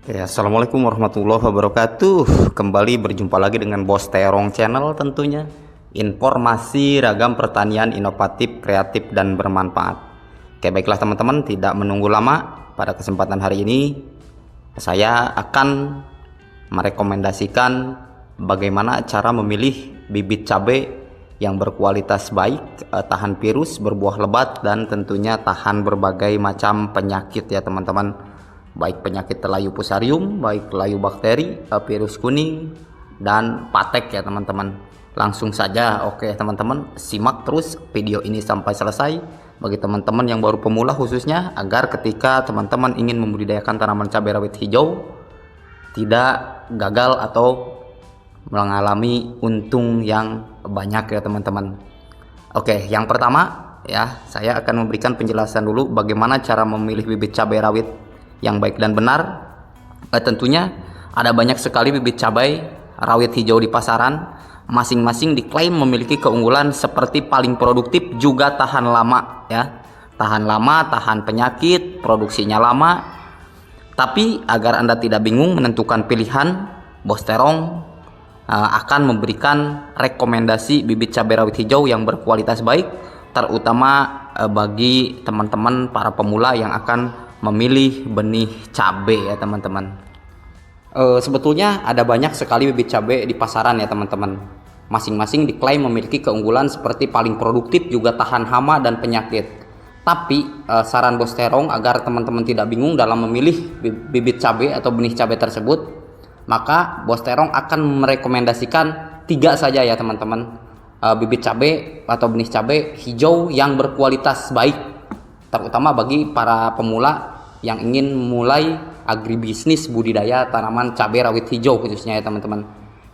Ya, assalamualaikum warahmatullahi wabarakatuh. Kembali berjumpa lagi dengan Bos Terong Channel tentunya. Informasi ragam pertanian inovatif, kreatif, dan bermanfaat. Oke, baiklah teman-teman, tidak menunggu lama. Pada kesempatan hari ini, saya akan merekomendasikan bagaimana cara memilih bibit cabai yang berkualitas baik, tahan virus, berbuah lebat, dan tentunya tahan berbagai macam penyakit ya teman-teman. Baik penyakit layu fusarium, baik layu bakteri, virus kuning, dan patek ya teman-teman. Langsung saja, oke teman-teman, simak terus video ini sampai selesai. Bagi teman-teman yang baru pemula khususnya, agar ketika teman-teman ingin membudidayakan tanaman cabai rawit hijau, tidak gagal atau mengalami untung yang banyak ya teman-teman. Oke, yang pertama ya, saya akan memberikan penjelasan dulu bagaimana cara memilih bibit cabai rawit yang baik dan benar. Tentunya ada banyak sekali bibit cabai rawit hijau di pasaran, masing-masing diklaim memiliki keunggulan seperti paling produktif, juga tahan lama ya, tahan lama, tahan penyakit, produksinya lama. Tapi agar Anda tidak bingung menentukan pilihan, Bos Terong akan memberikan rekomendasi bibit cabai rawit hijau yang berkualitas baik, terutama bagi teman-teman para pemula yang akan memilih benih cabai ya teman-teman. Sebetulnya ada banyak sekali bibit cabai di pasaran ya teman-teman. Masing-masing diklaim memiliki keunggulan seperti paling produktif, juga tahan hama dan penyakit. Tapi saran Bos Terong agar teman-teman tidak bingung dalam memilih bibit cabai atau benih cabai tersebut, maka Bos Terong akan merekomendasikan 3 saja ya teman-teman. Bibit cabai atau benih cabai hijau yang berkualitas baik, terutama bagi para pemula yang ingin mulai agribisnis budidaya tanaman cabai rawit hijau khususnya ya teman-teman.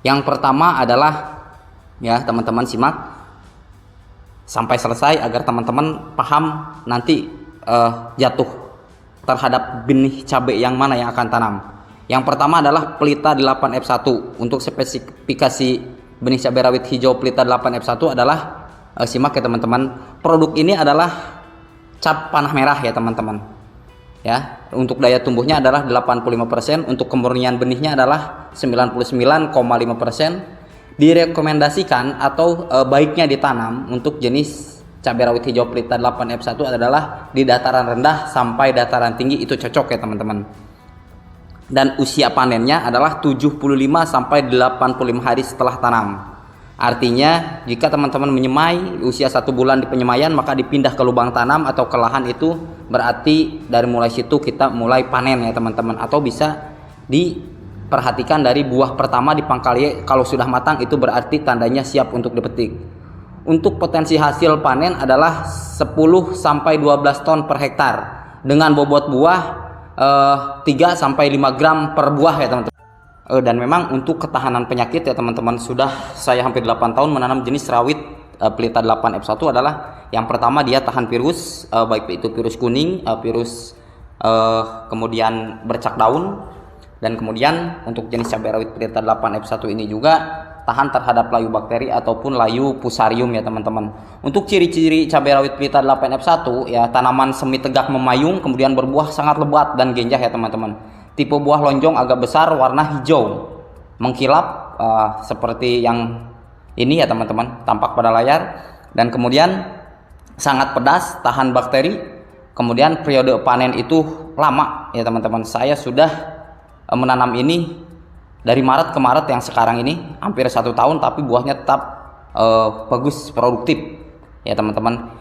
Yang pertama adalah, ya teman-teman simak sampai selesai agar teman-teman paham nanti jatuh terhadap benih cabai yang mana yang akan tanam. Yang pertama adalah Pelita 8F1. Untuk spesifikasi benih cabai rawit hijau Pelita 8F1 adalah, simak ya teman-teman, produk ini adalah cap panah merah ya teman-teman ya. Untuk daya tumbuhnya adalah 85%, untuk kemurnian benihnya adalah 99,5%. Direkomendasikan atau baiknya ditanam untuk jenis cabai rawit hijau Pelita 8F1 adalah di dataran rendah sampai dataran tinggi, itu cocok ya teman-teman. Dan usia panennya adalah 75 sampai 85 hari setelah tanam. Artinya jika teman-teman menyemai usia 1 bulan di penyemaian, maka dipindah ke lubang tanam atau ke lahan, itu berarti dari mulai situ kita mulai panen ya teman-teman. Atau bisa diperhatikan dari buah pertama di pangkal kalau sudah matang, itu berarti tandanya siap untuk dipetik. Untuk potensi hasil panen adalah 10 sampai 12 ton per hektar dengan bobot buah 3 sampai 5 gram per buah ya teman-teman. Dan memang untuk ketahanan penyakit ya teman-teman, sudah saya hampir 8 tahun menanam jenis rawit Pelita 8F1 adalah, yang pertama dia tahan virus, baik itu virus kuning, virus kemudian bercak daun, dan kemudian untuk jenis cabai rawit Pelita 8F1 ini juga tahan terhadap layu bakteri ataupun layu fusarium ya teman-teman. Untuk ciri-ciri cabai rawit Pelita 8F1 ya, tanaman semi tegak memayung, kemudian berbuah sangat lebat dan genjah ya teman-teman. Tipe buah lonjong agak besar, warna hijau mengkilap seperti yang ini ya teman-teman, tampak pada layar. Dan kemudian sangat pedas, tahan bakteri. Kemudian periode panen itu lama ya teman-teman. Saya sudah menanam ini dari Maret ke Maret yang sekarang ini, hampir 1 tahun, tapi buahnya tetap bagus, produktif ya teman-teman.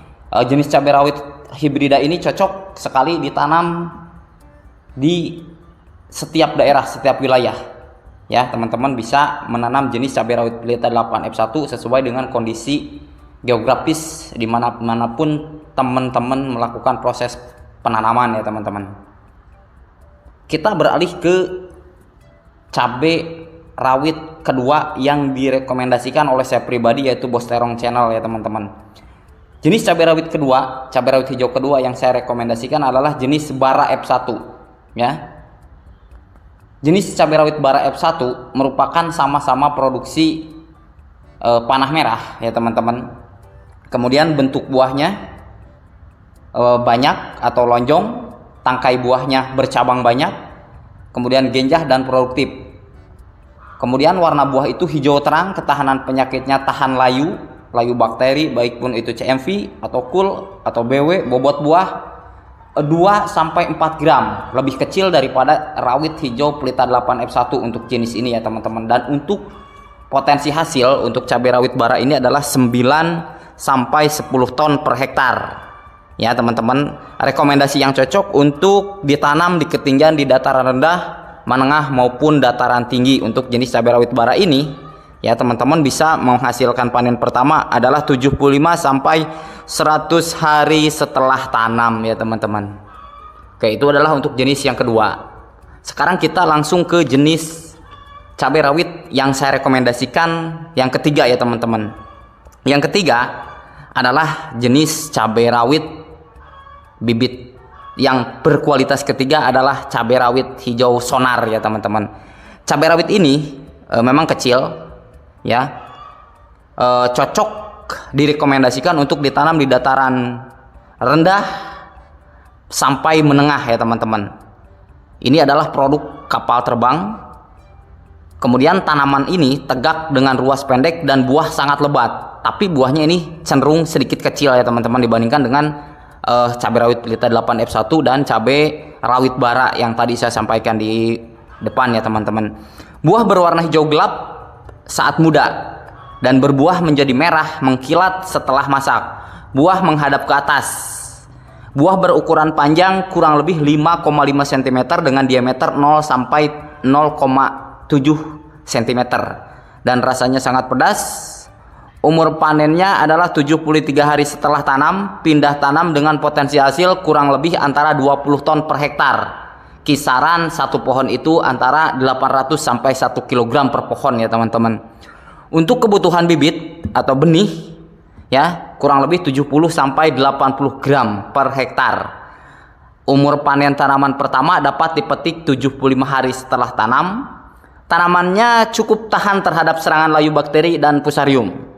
Jenis cabai rawit hibrida ini cocok sekali ditanam di setiap daerah, setiap wilayah ya teman-teman. Bisa menanam jenis cabai rawit Pelita 8F1 sesuai dengan kondisi geografis dimanapun teman-teman melakukan proses penanaman ya teman-teman. Kita beralih ke cabai rawit kedua yang direkomendasikan oleh saya pribadi, yaitu Bos Terong Channel ya teman-teman. Jenis cabai rawit kedua, cabai rawit hijau kedua yang saya rekomendasikan adalah jenis Bara F1 ya. Jenis cabai rawit Bara F1 merupakan sama-sama produksi panah merah ya teman-teman. Kemudian bentuk buahnya banyak atau lonjong, tangkai buahnya bercabang banyak, kemudian genjah dan produktif. Kemudian warna buah itu hijau terang, ketahanan penyakitnya tahan layu bakteri, baik pun itu CMV atau KUL atau BW. Bobot buah 2-4 gram, lebih kecil daripada rawit hijau pelita 8F1 untuk jenis ini ya teman-teman. Dan untuk potensi hasil untuk cabai rawit bara ini adalah 9-10 ton per hektar ya teman-teman. Rekomendasi yang cocok untuk ditanam di ketinggian di dataran rendah, menengah maupun dataran tinggi. Untuk jenis cabai rawit bara ini ya teman-teman bisa menghasilkan panen pertama adalah 75-100 hari setelah tanam ya teman-teman. Oke, itu adalah untuk jenis yang kedua. Sekarang kita langsung ke jenis cabai rawit yang saya rekomendasikan yang ketiga ya teman-teman. Yang ketiga adalah jenis cabai rawit bibit. Yang berkualitas ketiga adalah cabai rawit hijau sonar ya teman-teman. Cabai rawit ini memang kecil ya, cocok direkomendasikan untuk ditanam di dataran rendah sampai menengah ya teman-teman. Ini adalah produk kapal terbang. Kemudian tanaman ini tegak dengan ruas pendek dan buah sangat lebat, tapi buahnya ini cenderung sedikit kecil ya teman-teman dibandingkan dengan cabai rawit pelita 8F1 dan cabai rawit bara yang tadi saya sampaikan di depan ya teman-teman. Buah berwarna hijau gelap saat muda dan berbuah menjadi merah mengkilat setelah masak. Buah menghadap ke atas. Buah berukuran panjang kurang lebih 5,5 cm dengan diameter 0-0,7 cm dan rasanya sangat pedas. Umur panennya adalah 73 hari setelah tanam. Pindah tanam dengan potensi hasil kurang lebih antara 20 ton per hektar. Kisaran satu pohon itu antara 800 sampai 1 kg per pohon ya teman-teman. Untuk kebutuhan bibit atau benih ya kurang lebih 70 sampai 80 gram per hektar. Umur panen tanaman pertama dapat dipetik 75 hari setelah tanam. Tanamannya cukup tahan terhadap serangan layu bakteri dan fusarium.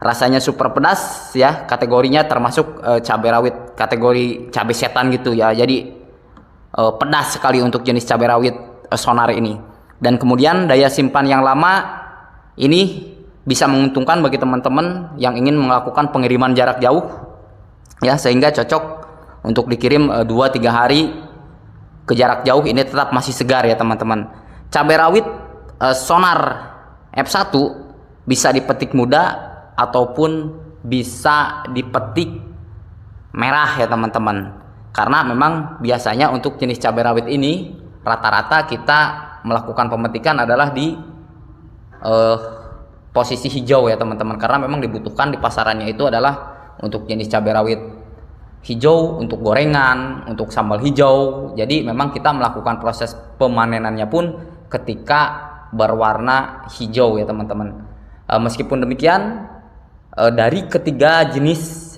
Rasanya super pedas ya, kategorinya termasuk cabai rawit kategori cabai setan gitu ya. Jadi pedas sekali untuk jenis cabai rawit sonar ini. Dan kemudian daya simpan yang lama ini bisa menguntungkan bagi teman-teman yang ingin melakukan pengiriman jarak jauh ya, sehingga cocok untuk dikirim 2-3 hari ke jarak jauh. Ini tetap masih segar ya teman-teman. Cabai rawit sonar F1 bisa dipetik muda ataupun bisa dipetik merah ya teman-teman, karena memang biasanya untuk jenis cabai rawit ini rata-rata kita melakukan pemetikan adalah di posisi hijau ya teman-teman, karena memang dibutuhkan di pasarannya itu adalah untuk jenis cabai rawit hijau untuk gorengan, untuk sambal hijau. Jadi memang kita melakukan proses pemanenannya pun ketika berwarna hijau ya teman-teman. Meskipun demikian, dari ketiga jenis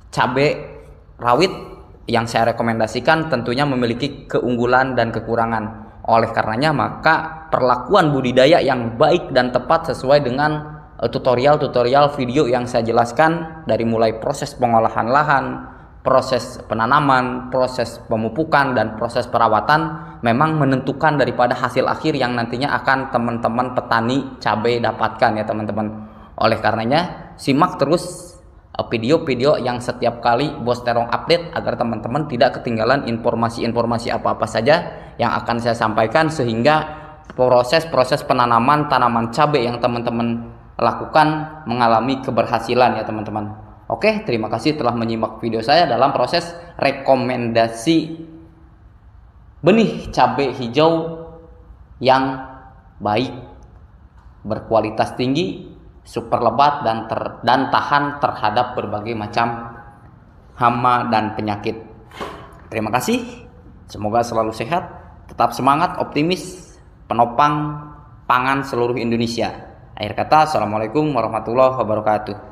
cabai rawit yang saya rekomendasikan tentunya memiliki keunggulan dan kekurangan. Oleh karenanya maka perlakuan budidaya yang baik dan tepat sesuai dengan tutorial-tutorial video yang saya jelaskan, dari mulai proses pengolahan lahan, proses penanaman, proses pemupukan, dan proses perawatan memang menentukan daripada hasil akhir yang nantinya akan teman-teman petani cabai dapatkan ya teman-teman. Oleh karenanya simak terus video-video yang setiap kali Bos Terong update agar teman-teman tidak ketinggalan informasi-informasi apa-apa saja yang akan saya sampaikan, sehingga proses-proses penanaman tanaman cabai yang teman-teman lakukan mengalami keberhasilan ya teman-teman. Oke, terima kasih telah menyimak video saya dalam proses rekomendasi benih cabai hijau yang baik, berkualitas tinggi, super lebat, dan tahan terhadap berbagai macam hama dan penyakit. Terima kasih, semoga selalu sehat, tetap semangat, optimis, penopang pangan seluruh Indonesia. Akhir kata, assalamualaikum warahmatullahi wabarakatuh.